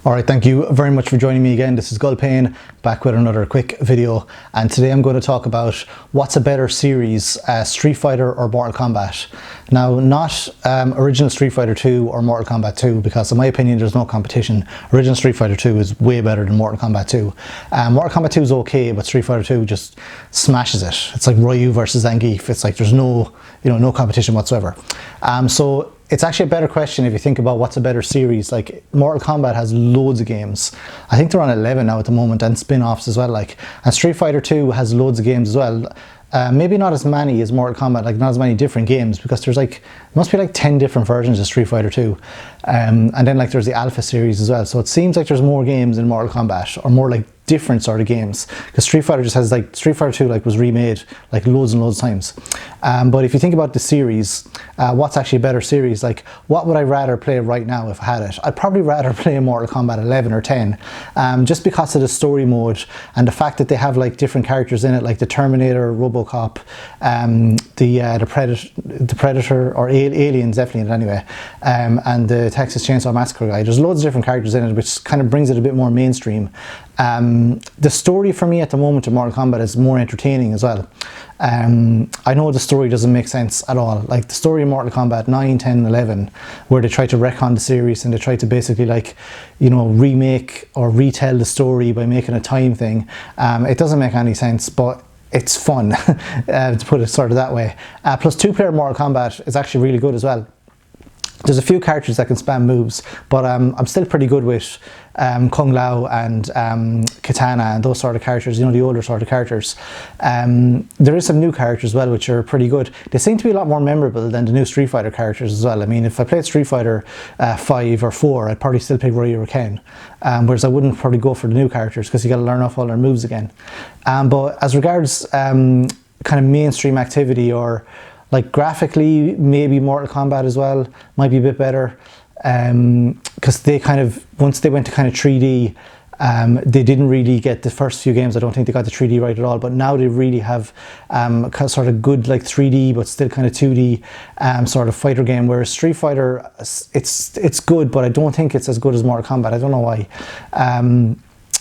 Alright, thank you very much for joining me again. This is Gulpane, back with another quick video, and today I'm going to talk about what's a better series, Street Fighter or Mortal Kombat. Now, not original Street Fighter 2 or Mortal Kombat 2, because in my opinion there's no competition. Original Street Fighter 2 is way better than Mortal Kombat 2. Mortal Kombat 2 is okay, but Street Fighter 2 just smashes it. It's like Ryu versus Zangief. It's like there's no competition whatsoever. So it's actually a better question if you think about what's a better series. Like, Mortal Kombat has loads of games. I think they're on 11 now at the moment, and spin-offs as well. And Street Fighter 2 has loads of games as well. Maybe not as many as Mortal Kombat, like not as many different games, because there's must be like 10 different versions of Street Fighter 2. And then there's the Alpha series as well. So it seems like there's more games in Mortal Kombat, or more different sort of games, because Street Fighter just has Street Fighter 2 was remade loads and loads of times. But if you think about the series, what's actually a better series? What would I rather play right now if I had it? I'd probably rather play Mortal Kombat 11 or 10, just because of the story mode and the fact that they have different characters in it, like the Terminator, RoboCop, the Predator, or Aliens definitely in it anyway, and the Texas Chainsaw Massacre guy. There's loads of different characters in it, which kind of brings it a bit more mainstream. The story for me at the moment in Mortal Kombat is more entertaining as well. I know the story doesn't make sense at all. Like the story in Mortal Kombat 9, 10, 11, where they try to retcon the series and they try to basically remake or retell the story by making a time thing. It doesn't make any sense, but it's fun, to put it sort of that way. Plus, two-player Mortal Kombat is actually really good as well. There's a few characters that can spam moves, but I'm still pretty good with Kung Lao and Katana and those sort of characters, the older sort of characters. There is some new characters as well, which are pretty good. They seem to be a lot more memorable than the new Street Fighter characters as well. I mean, if I played Street Fighter 5 or 4, I'd probably still pick Ryu or Ken, whereas I wouldn't probably go for the new characters, because you got to learn off all their moves again. But as regards kind of mainstream activity, or graphically, maybe Mortal Kombat as well might be a bit better, because they once they went to 3D, they didn't really get the first few games. I don't think they got the 3D right at all, but now they really have sort of good 3D but still kind of 2D sort of fighter game, whereas Street Fighter, it's good, but I don't think it's as good as Mortal Kombat. I don't know why.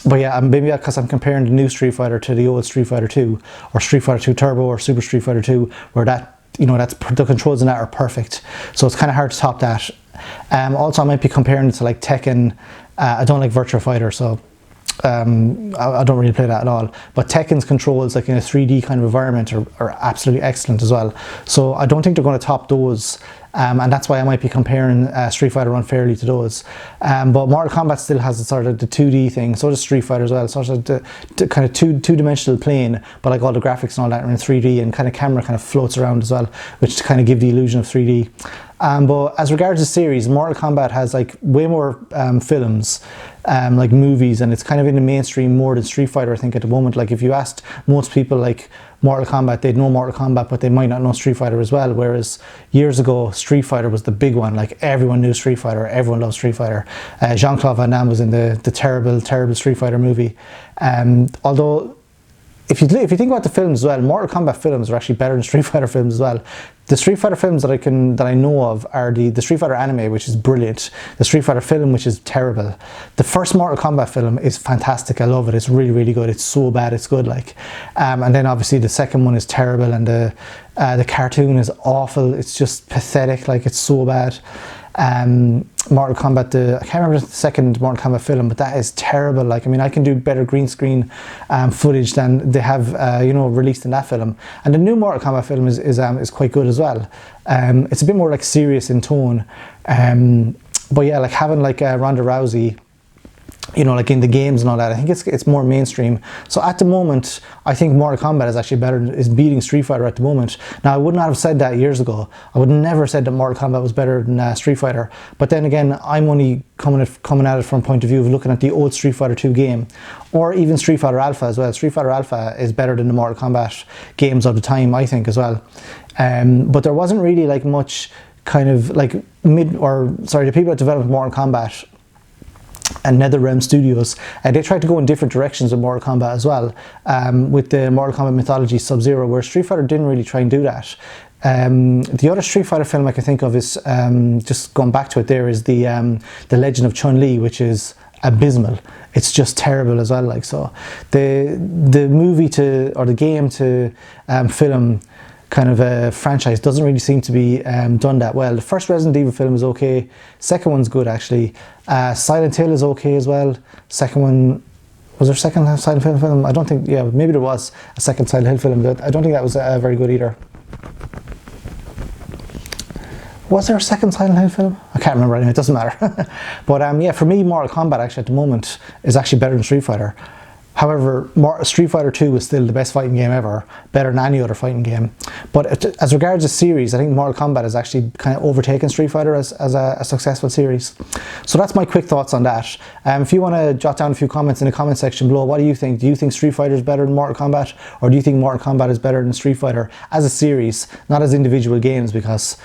But yeah, maybe because I'm comparing the new Street Fighter to the old Street Fighter 2, or Street Fighter 2 Turbo, or Super Street Fighter 2, where the controls in that are perfect, so it's kind of hard to top that. Also, I might be comparing it to Tekken. I don't like Virtua Fighter, so I don't really play that at all, but Tekken's controls in a 3D kind of environment are absolutely excellent as well, so I don't think they're going to top those. And that's why I might be comparing Street Fighter unfairly to those. But Mortal Kombat still has the 2D thing, so does Street Fighter as well, sort of the kind of two-dimensional plane, but all the graphics and all that are in 3D, and camera floats around as well, which to kind of give the illusion of 3D. But as regards the series, Mortal Kombat has way more films, movies, and it's kind of in the mainstream more than Street Fighter, I think, at the moment. If you asked most people Mortal Kombat, they'd know Mortal Kombat, but they might not know Street Fighter as well, whereas years ago Street Fighter was the big one. Everyone knew Street Fighter, everyone loved Street Fighter. Jean-Claude Van Damme was in the terrible Street Fighter movie. Although if you think about the films as well, Mortal Kombat films are actually better than Street Fighter films as well. The Street Fighter films that I know of are the Street Fighter anime, which is brilliant. The Street Fighter film, which is terrible. The first Mortal Kombat film is fantastic. I love it. It's really, really good. It's so bad it's good. And then obviously the second one is terrible, and the cartoon is awful. It's just pathetic. It's so bad. Mortal Kombat, I can't remember the second Mortal Kombat film, but that is terrible. I can do better green screen footage than they have released in that film. And the new Mortal Kombat film is quite good as well. It's a bit more serious in tone, but yeah, having Ronda Rousey, in the games and all that, I think it's more mainstream. So at the moment, I think Mortal Kombat is actually is beating Street Fighter at the moment. Now, I would not have said that years ago. I would never have said that Mortal Kombat was better than Street Fighter. But then again, I'm only coming at it from a point of view of looking at the old Street Fighter 2 game, or even Street Fighter Alpha as well. Street Fighter Alpha is better than the Mortal Kombat games of the time, I think, as well. But there wasn't really much the people that developed Mortal Kombat and NetherRealm Studios, they tried to go in different directions with Mortal Kombat as well, with the Mortal Kombat Mythology Sub-Zero, where Street Fighter didn't really try and do that. The other Street Fighter film I can think of is, just going back to it there, is the Legend of Chun-Li, which is abysmal. It's just terrible as well. Like, so the movie to, or the game to film kind of a franchise doesn't really seem to be done that well. The first Resident Evil film is okay. Second one's good actually. Silent Hill is okay as well. Second one, was there a second Silent Hill film? I don't think, yeah, maybe there was a second Silent Hill film, but I don't think that was very good either. Was there a second Silent Hill film? I can't remember anyway, it doesn't matter. But yeah, for me, Mortal Kombat actually at the moment is actually better than Street Fighter. However, Street Fighter 2 is still the best fighting game ever, better than any other fighting game. But as regards to series, I think Mortal Kombat has actually kind of overtaken Street Fighter as a successful series. So that's my quick thoughts on that. If you want to jot down a few comments in the comment section below, what do you think? Do you think Street Fighter is better than Mortal Kombat? Or do you think Mortal Kombat is better than Street Fighter as a series, not as individual games? Because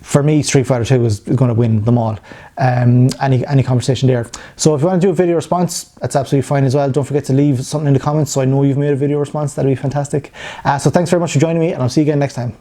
for me, Street Fighter 2 is going to win them all. Any conversation there. So if you want to do a video response, that's absolutely fine as well. Don't forget to leave something in the comments so I know you've made a video response. That'd be fantastic. So thanks very much for joining me, and I'll see you again next time.